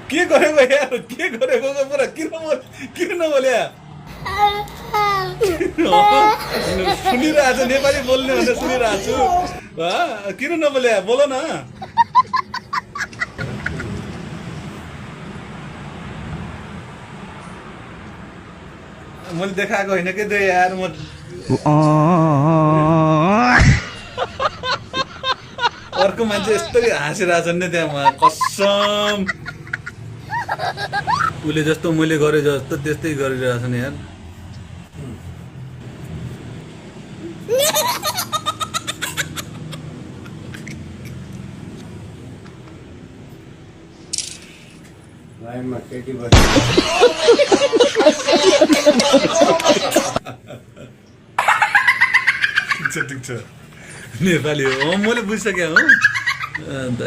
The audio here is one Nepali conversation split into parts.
के गरेको यार के गरेको पुरा किन नबोल्या सुनिरहेको छु नेपाली बोल्ने भनेर सुनिरहेको छु किन नबोल्या बोल न मैले देखाएको होइन के त्यो यार म अर्को मान्छे यस्तै हाँसिरहेछन् नि त्यहाँ कसम उसले जस्तो मैले गरे जस्तो त्यस्तै गरिरहेछन् यार ठिक छ नेपाली हो मैले बुझिसकेँ हो अन्त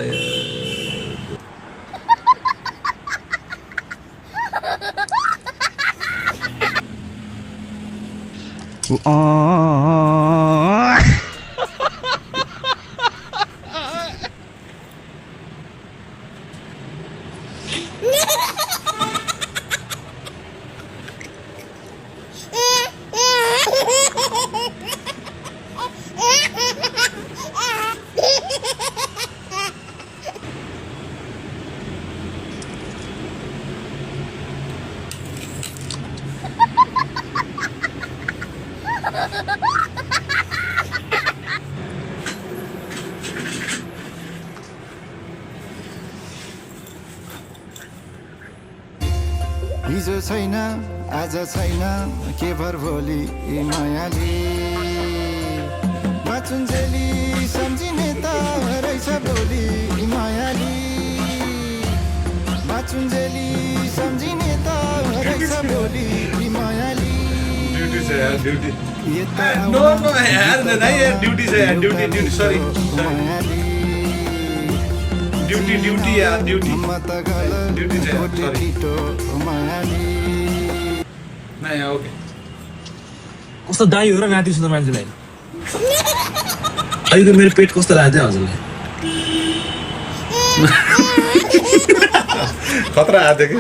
हिजो छैन आज छैन के भर भोलि मायाले बाचुन्जेली सम्झिने त रहेछ भोलि मायाली बाचुन्जेली सम्झिने त रहेछ भोलि मायाली ड्यूटी छ यार ड्यूटी नो नो यार नहीं यार ड्यूटी छ यार ड्यूटी सॉरी ड्यूटी यार ड्यूटी छ सॉरी नहीं ओके कस्तो दाई हो र नाति सुन्दा मान्छेलाई अहिलेको मेरो पेट कस्तो लाग्दै हजुरलाई खतरा आयो कि